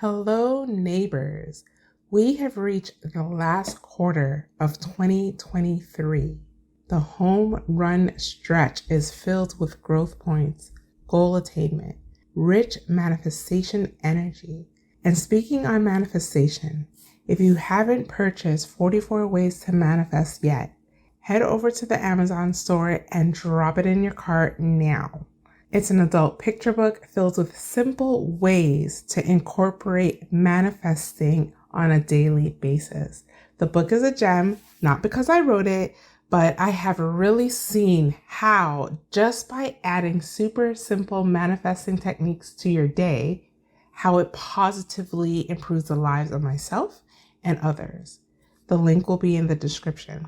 Hello, neighbors. We have reached the last quarter of 2023. The home run stretch is filled with growth points, goal attainment, rich manifestation energy. And speaking on manifestation, if you haven't purchased 44 Ways to Manifest yet, head over to the Amazon store and drop it in your cart now. It's an adult picture book filled with simple ways to incorporate manifesting on a daily basis. The book is a gem, not because I wrote it, but I have really seen how just by adding super simple manifesting techniques to your day, how it positively improves the lives of myself and others. The link will be in the description.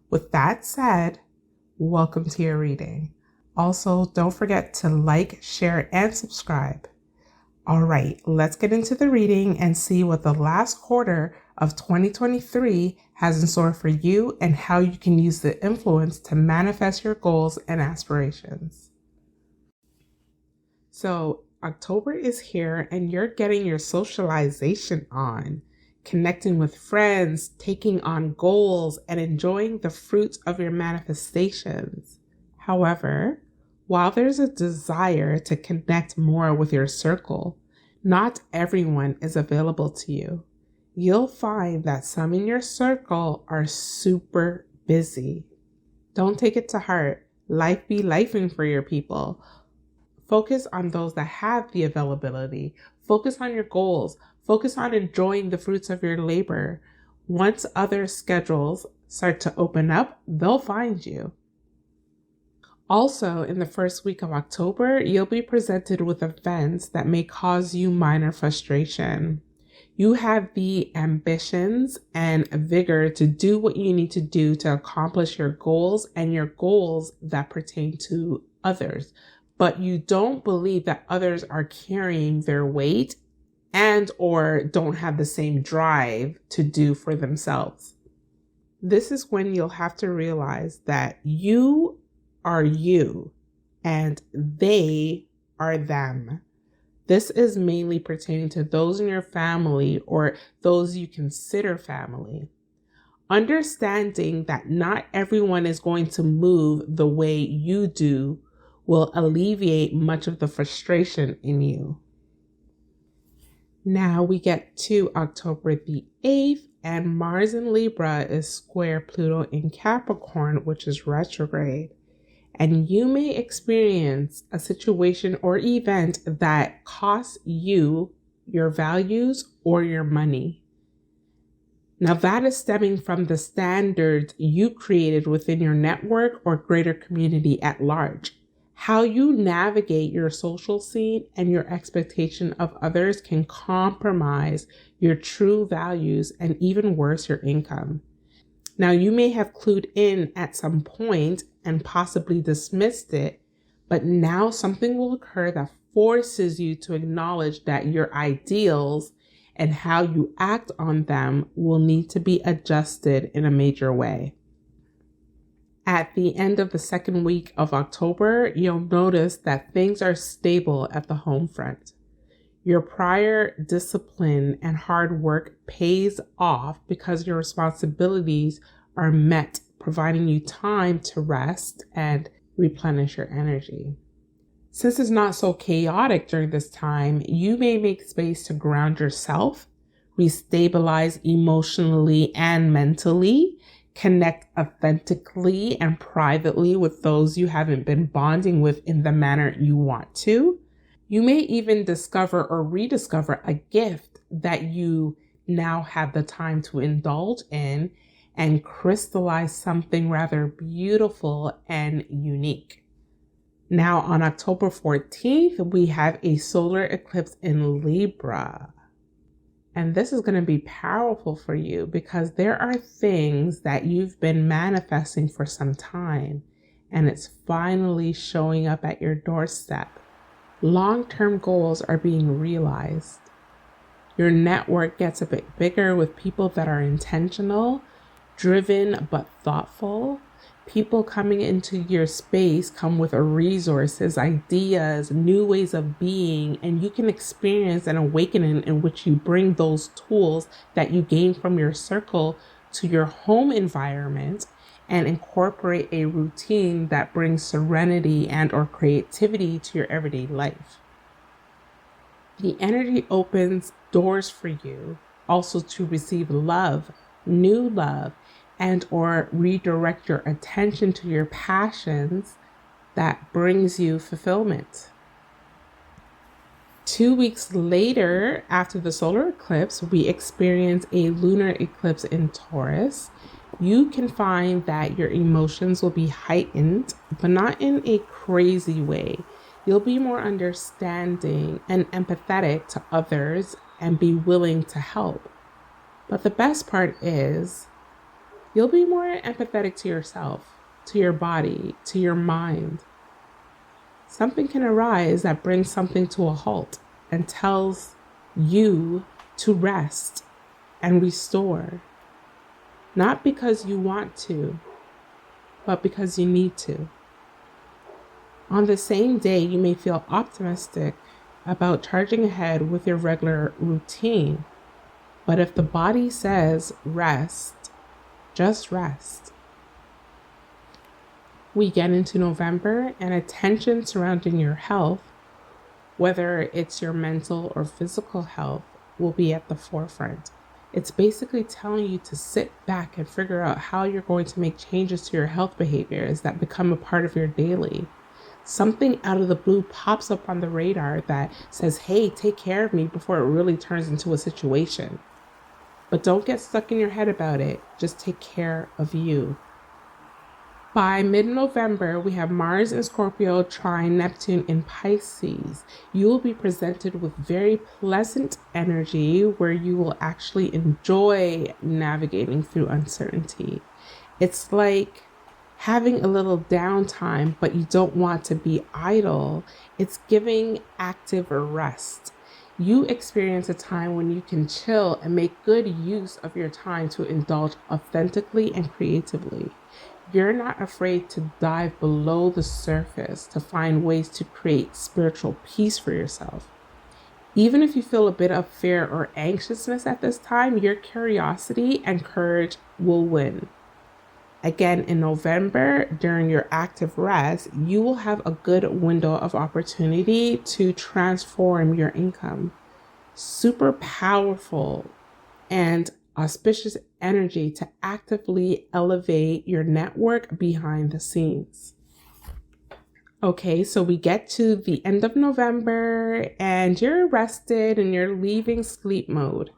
With that said, welcome to your reading. Also, don't forget to like, share, and subscribe. All right, let's get into the reading and see what the last quarter of 2023 has in store for you and how you can use the influence to manifest your goals and aspirations. So, October is here and you're getting your socialization on, connecting with friends, taking on goals, and enjoying the fruits of your manifestations. However, while there's a desire to connect more with your circle, not everyone is available to you. You'll find that some in your circle are super busy. Don't take it to heart. Life be lifing for your people. Focus on those that have the availability. Focus on your goals. Focus on enjoying the fruits of your labor. Once other schedules start to open up, they'll find you. Also, in the first week of October, you'll be presented with events that may cause you minor frustration. You have the ambitions and vigor to do what you need to do to accomplish your goals and your goals that pertain to others, but you don't believe that others are carrying their weight and or don't have the same drive to do for themselves. This is when you'll have to realize that you are you and they are them. This is mainly pertaining to those in your family or those you consider family. Understanding that not everyone is going to move the way you do will alleviate much of the frustration in you. Now we get to October the 8th, and Mars in Libra is square Pluto in Capricorn, which is retrograde. And you may experience a situation or event that costs you your values or your money. Now that is stemming from the standards you created within your network or greater community at large. How you navigate your social scene and your expectation of others can compromise your true values and even worse, your income. Now, you may have clued in at some point and possibly dismissed it, but now something will occur that forces you to acknowledge that your ideals and how you act on them will need to be adjusted in a major way. At the end of the second week of October, you'll notice that things are stable at the home front. Your prior discipline and hard work pays off because your responsibilities are met, providing you time to rest and replenish your energy. Since it's not so chaotic during this time, you may make space to ground yourself, restabilize emotionally and mentally, connect authentically and privately with those you haven't been bonding with in the manner you want to. You may even discover or rediscover a gift that you now have the time to indulge in and crystallize something rather beautiful and unique. Now on October 14th, we have a solar eclipse in Libra. And this is going to be powerful for you because there are things that you've been manifesting for some time, and it's finally showing up at your doorstep. Long-term goals are being realized. Your network gets a bit bigger with people that are intentional, driven but thoughtful. People coming into your space come with resources, ideas, new ways of being, and you can experience an awakening in which you bring those tools that you gain from your circle to your home environment and incorporate a routine that brings serenity and or creativity to your everyday life. The energy opens doors for you also to receive love, new love, and or redirect your attention to your passions that brings you fulfillment. 2 weeks later, after the solar eclipse, we experience a lunar eclipse in Taurus. You can find that your emotions will be heightened, but not in a crazy way. You'll be more understanding and empathetic to others and be willing to help. But the best part is, you'll be more empathetic to yourself, to your body, to your mind. Something can arise that brings something to a halt and tells you to rest and restore. Not because you want to, but because you need to. On the same day, you may feel optimistic about charging ahead with your regular routine. But if the body says rest, just rest. We get into November and attention surrounding your health, whether it's your mental or physical health, will be at the forefront. It's basically telling you to sit back and figure out how you're going to make changes to your health behaviors that become a part of your daily. Something out of the blue pops up on the radar that says, hey, take care of me, before it really turns into a situation. But don't get stuck in your head about it. Just take care of you. By mid-November, we have Mars in Scorpio trine Neptune in Pisces. You will be presented with very pleasant energy where you will actually enjoy navigating through uncertainty. It's like having a little downtime, but you don't want to be idle. It's giving active rest. You experience a time when you can chill and make good use of your time to indulge authentically and creatively. You're not afraid to dive below the surface to find ways to create spiritual peace for yourself. Even if you feel a bit of fear or anxiousness at this time, your curiosity and courage will win. Again, in November, during your active rest, you will have a good window of opportunity to transform your income. Super powerful and auspicious energy to actively elevate your network behind the scenes. Okay, so we get to the end of November and you're rested and you're leaving sleep mode.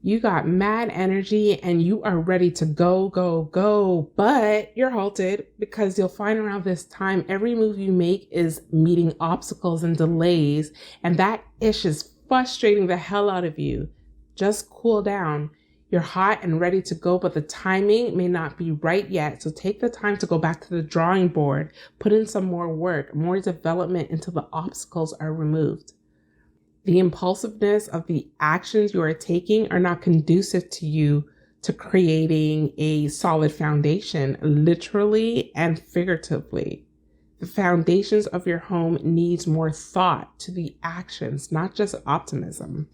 You got mad energy and you are ready to go, but you're halted because you'll find around this time, every move you make is meeting obstacles and delays, and that ish is frustrating the hell out of you. Just cool down. You're hot and ready to go, but the timing may not be right yet. So take the time to go back to the drawing board, put in some more work, more development until the obstacles are removed. The impulsiveness of the actions you are taking are not conducive to you to creating a solid foundation, literally and figuratively. The foundations of your home needs more thought to the actions, not just optimism.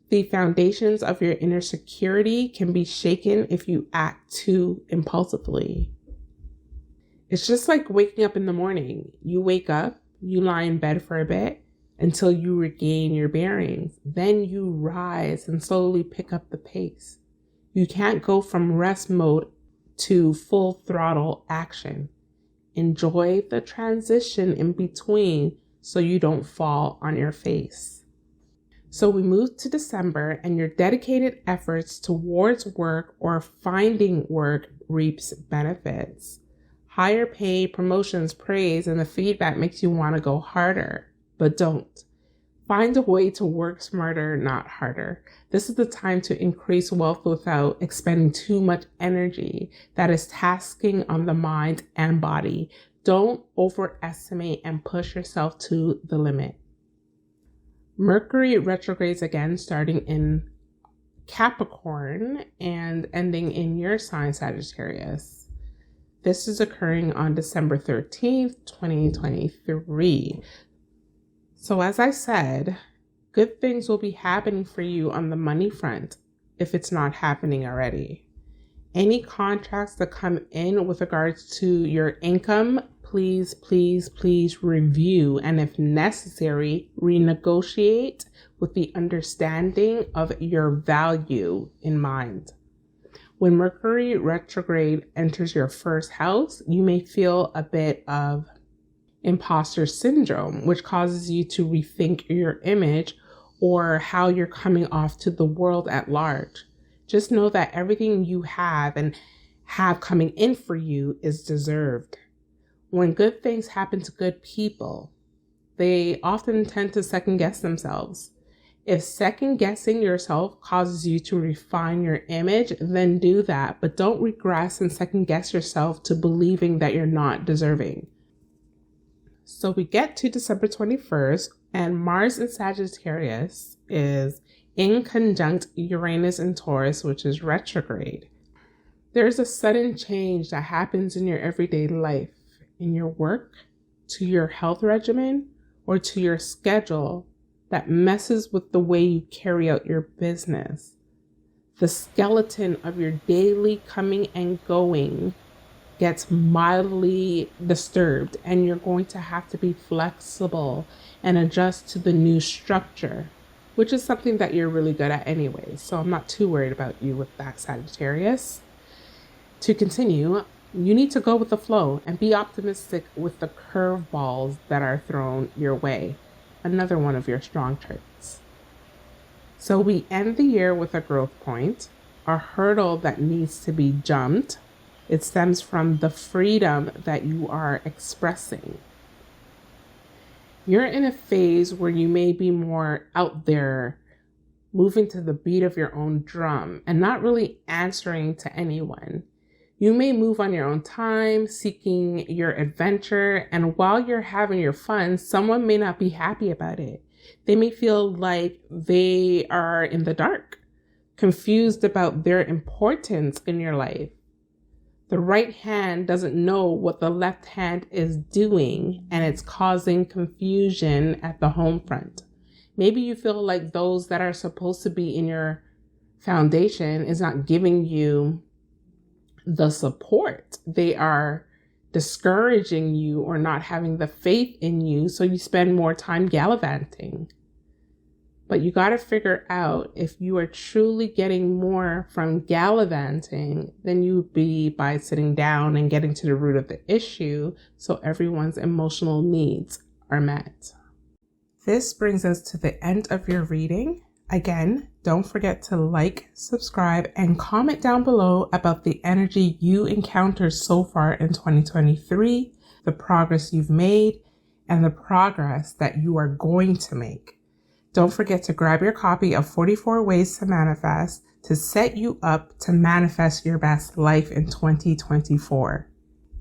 The foundations of your inner security can be shaken if you act too impulsively. It's just like waking up in the morning. You wake up, you lie in bed for a bit, until you regain your bearings. Then you rise and slowly pick up the pace. You can't go from rest mode to full throttle action. Enjoy the transition in between so you don't fall on your face. So we move to December and your dedicated efforts towards work or finding work reaps benefits. Higher pay, promotions, praise, and the feedback makes you want to go harder. But don't. Find a way to work smarter, not harder. This is the time to increase wealth without expending too much energy that is tasking on the mind and body. Don't overestimate and push yourself to the limit. Mercury retrogrades again starting in Capricorn and ending in your sign, Sagittarius. This is occurring on December 13th, 2023. So as I said, good things will be happening for you on the money front if it's not happening already. Any contracts that come in with regards to your income, please review, and if necessary, renegotiate with the understanding of your value in mind. When Mercury retrograde enters your first house, you may feel a bit of imposter syndrome, which causes you to rethink your image or how you're coming off to the world at large. Just know that everything you have and have coming in for you is deserved. When good things happen to good people, they often tend to second guess themselves. If second guessing yourself causes you to refine your image, then do that, but don't regress and second guess yourself to believing that you're not deserving. So we get to December 21st, and Mars in Sagittarius is in conjunct Uranus and Taurus, which is retrograde. There's a sudden change that happens in your everyday life, in your work, to your health regimen, or to your schedule that messes with the way you carry out your business. The skeleton of your daily coming and going gets mildly disturbed, and you're going to have to be flexible and adjust to the new structure, which is something that you're really good at anyway. So I'm not too worried about you with that, Sagittarius. To continue, you need to go with the flow and be optimistic with the curveballs that are thrown your way. Another one of your strong traits. So we end the year with a growth point, a hurdle that needs to be jumped. It stems from the freedom that you are expressing. You're in a phase where you may be more out there, moving to the beat of your own drum and not really answering to anyone. You may move on your own time, seeking your adventure, and while you're having your fun, someone may not be happy about it. They may feel like they are in the dark, confused about their importance in your life. The right hand doesn't know what the left hand is doing, and it's causing confusion at the home front. Maybe you feel like those that are supposed to be in your foundation is not giving you the support. They are discouraging you or not having the faith in you, so you spend more time gallivanting. But you got to figure out if you are truly getting more from gallivanting than you would be by sitting down and getting to the root of the issue so everyone's emotional needs are met. This brings us to the end of your reading. Again, don't forget to like, subscribe, and comment down below about the energy you encountered so far in 2023, the progress you've made, and the progress that you are going to make. Don't forget to grab your copy of 44 Ways to Manifest to set you up to manifest your best life in 2024.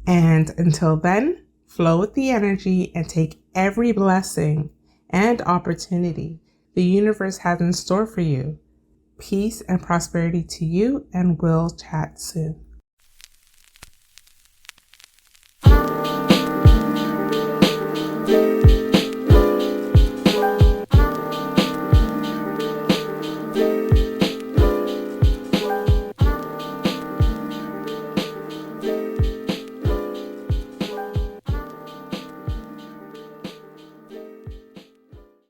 And until then, flow with the energy and take every blessing and opportunity the universe has in store for you. Peace and prosperity to you, and we'll chat soon.